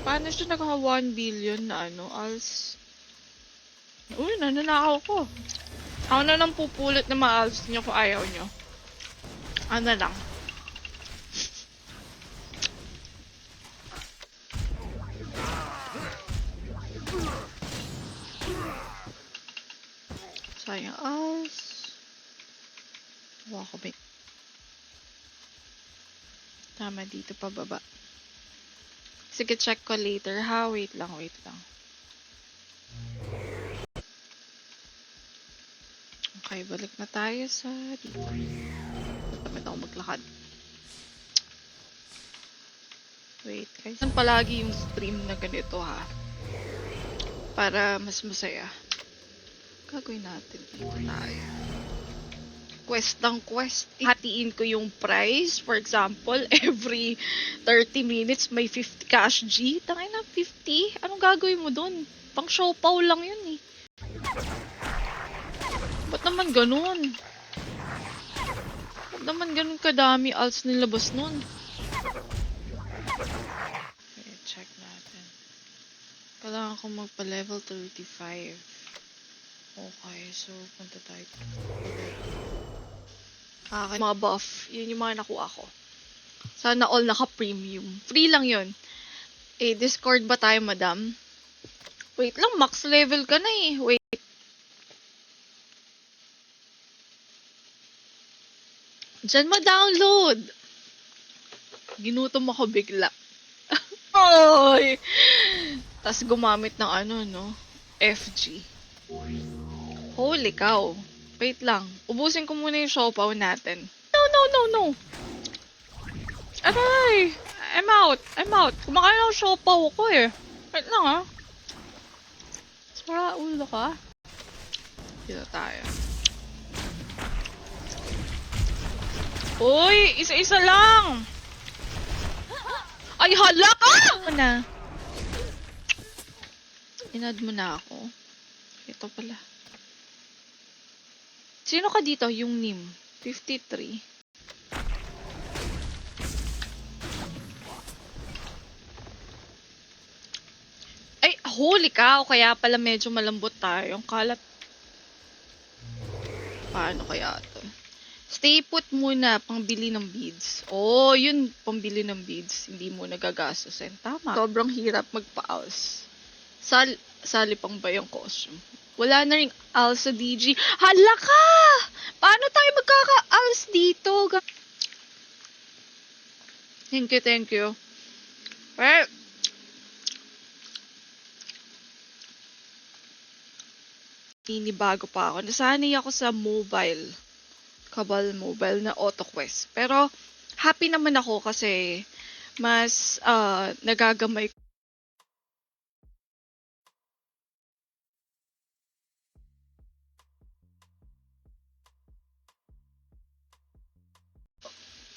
Paano siya naka 1 billion na ano, als? Uy, nananakaw ko. Ako na lang pupulot na ma-als nyo kung ayaw nyo. Ano lang. Sayang als. Wala ko ba? Tama dito pababa. Sige, check ko later ha. Wait lang. Okay, balik na tayo sa dito. Tamad ako maglakad. Wait, guys. Saan palagi yung stream na ganito ha? Para mas masaya. Gagawin natin dito tayo. Quest ng quest. Hatiin ko yung price. For example, every 30 minutes may 50 cash G. Tangay na 50? Anong gagawin mo dun? Pang siopaw lang yun eh. Ba't naman ganun? Ba't naman ganun kadami alts nilabas nun? Okay, check natin. Kailangan ko magpa-level 35. Okay, so punta tayo. Akin mga buff. Yun yung mga nakuha ko. Sana all naka-premium. Free lang yun. Eh, Discord ba tayo, madam? Wait lang, max level ka na eh. Wait. Diyan ma-download. Ginutom ako bigla. Oy! Tapos gumamit ng ano, no? FG. Holy cow. Wait lang. Ubusin ko muna yung siopaw natin. No. Aray! I'm out. Kumakain ako siopaw ko eh. Wait lang ah. Sara ulo ka. Dito tayo. Uy! Isa-isa lang! Ay, hala ka! Na. Inad mo na ako. Ito pala. Sino ka dito? Yung NIM. 53. Ay, holy cow! Kaya pala medyo malambot tayo. Yung kalat. Paano kaya ito? Stay put muna, pangbili ng beads. Oh, yun, pambili ng beads. Hindi mo nagagastusin. Tama. Sobrang hirap magpa-als. Sali pang ba yung costume? Wala na ring als sa DG. Hala ka! Paano tayo magkaka-als dito? Thank you. Well, bago pa ako. Nasanay ako sa mobile. Kabal mobile na AutoQuest. Pero, happy naman ako kasi mas nagagamay ko.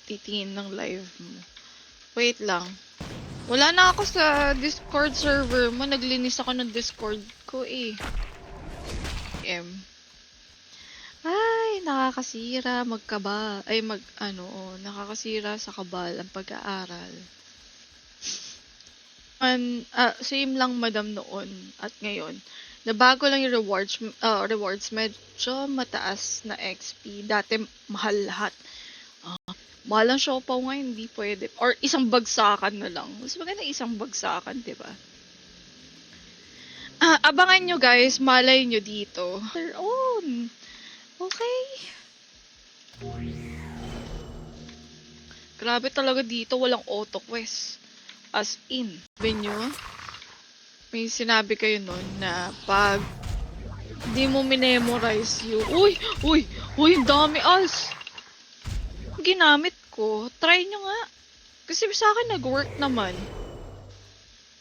Titingin ng live mo. Wait lang. Wala na ako sa Discord server mo. Naglinis ako ng Discord ko eh. Ay, nakakasira nakakasira sa kabal ang pag-aaral. Same lang madam noon at ngayon. Nabago lang yung rewards medyo mataas na XP. Dati mahal lahat. Mahal ang siopaw ngayon, hindi pwede. Or isang bagsakan na lang. Mas maganda isang bagsakan, di ba? Abangan nyo guys, malay nyo dito. Their own. Okay. Grabe talaga dito, walang AutoQuest. As in. Sabi nyo, may sinabi kayo nun na pag di mo minemorize yung... Uy! Ang dami als! Ginamit ko. Try nyo nga. Kasi sa akin nag-work naman.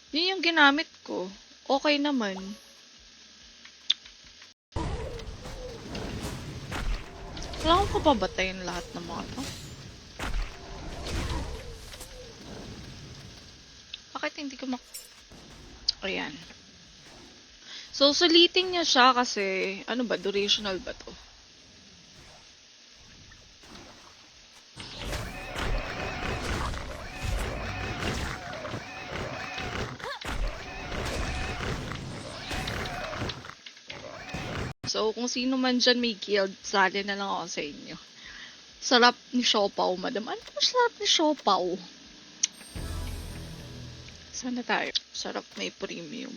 Yun yung ginamit ko. Okay naman. Kailangan ko babatayin lahat ng mga to. Bakit hindi ko Ayan. So, sulitin niya siya kasi, ano ba, durational ba to? So, kung sino man dyan may guild, sali na lang ako sa inyo. Sarap ni siopaw, madam. Ano ba sarap ni siopaw? Sana tayo. Sarap, may premium.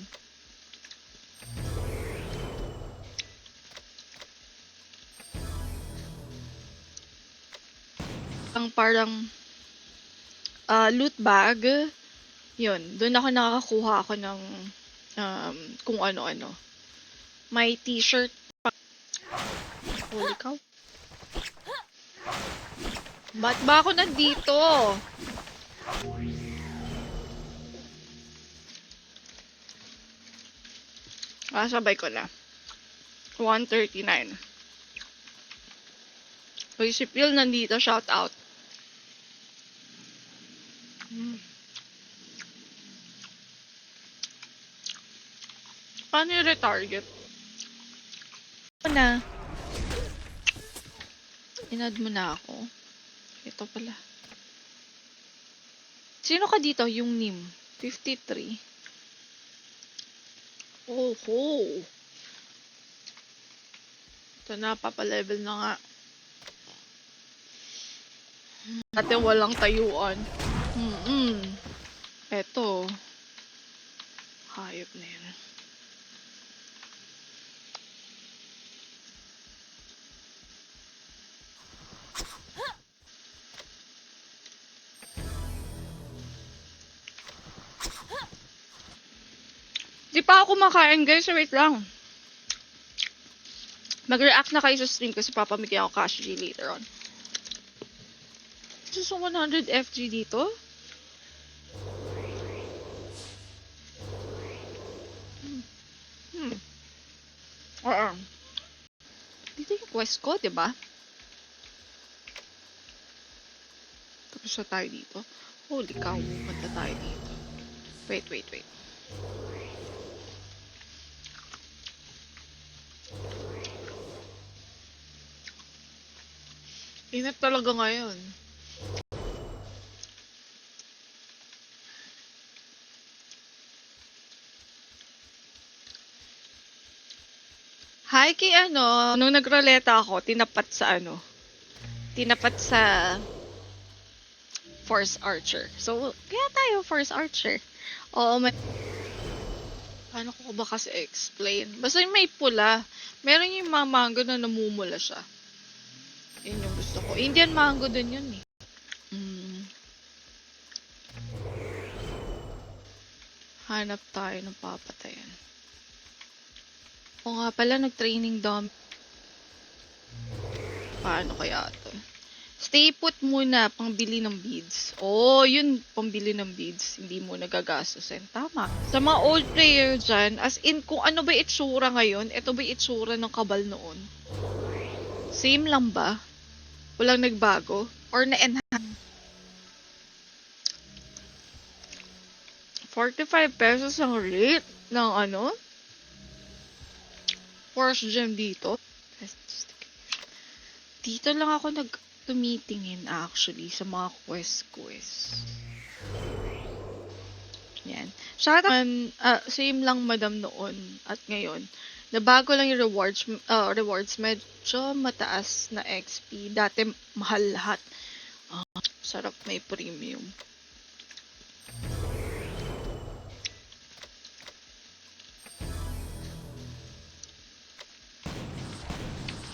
Ang parang loot bag. Yun, doon ako nakakakuha ako ng kung ano-ano. May t-shirt. Holy cow. Ba't ba ako nandito? Sabay ko na. 139. Uy, si Phil nandito. Shout out. Paano yung retarget? Na. Inad mo na ako. Ito pala. Sino ka dito? Yung Nim. 53. Oho. Ito na, papalevel na nga. Ate, walang tayuan. Eto. Hayop na yun. Di pa ako kumakain, guys. Wait lang. Mag-react na kayo sa stream kasi papamigyan ako cash G later on. Just 100 FG dito? Dito yung quest ko, diba? Tapos na tayo dito. Holy cow, punta tayo dito. Wait. Init talaga ngayon. Hi kay nung nagroleta ako, tinapat sa Force Archer. So, kaya tayo Force Archer. Oo, paano ko ba kasi explain? Basta yung may pula. Meron yung mga mango na namumula siya. Yun yung gusto ko. Indian mango din yun eh. Hanap tayo ng papatayan. O nga pala, nag-training dump. Paano kaya ito? Stay put muna, pangbili ng beads. Yun, pambili ng beads. Hindi mo nagagastusin. Tama. Sa mga old player dyan, as in, kung ano ba itsura ngayon, ito ba itsura ng kabal noon? Same lang ba? Walang nagbago? Or na-enhance? 45 pesos ang rate ng Force gem dito. Dito lang ako tumitingin actually sa mga quest. Yan. Sa same lang madam noon at ngayon. Nabago lang yung rewards medyo mataas na XP. Dati mahal lahat. Sarap, may premium.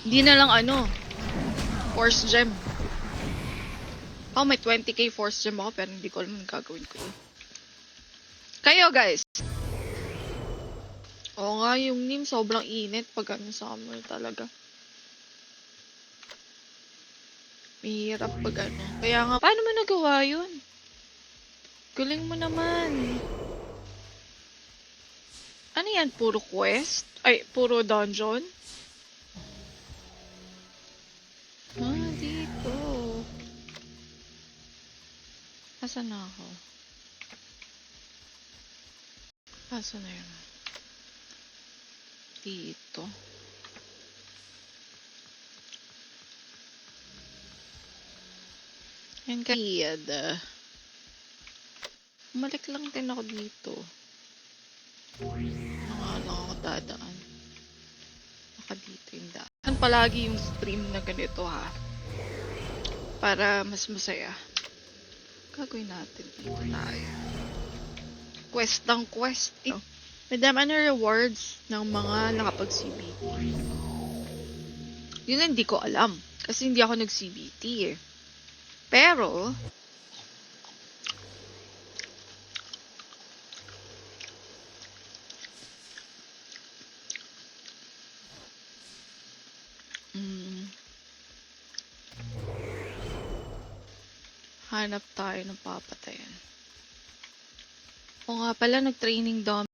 Hindi na lang Force gem. May 20k force gem ako pero hindi ko alam ang gagawin ko. Kayo guys. Oo nga, yung Nim sobrang init pag summer talaga. Mahirap pag Kaya nga, paano mo nagawa yun? Galing mo naman. Ano yan? Puro quest? Ay, puro dungeon? Dito. Asan na ako? Asan na yun? Dito. Yan kayad. Umalik lang din ako dito. Lang ako dadaan. Naka dito. dito yung daan. Palagi yung stream na ganito ha. Para mas masaya. Gagawin natin dito tayo. Quest ng quest. Madam, ano rewards ng mga nakapag-CBT? Yun ang hindi ko alam. Kasi hindi ako nag-CBT eh. Pero, hanap tayo ng papatayan. O nga pala, nag-training dummy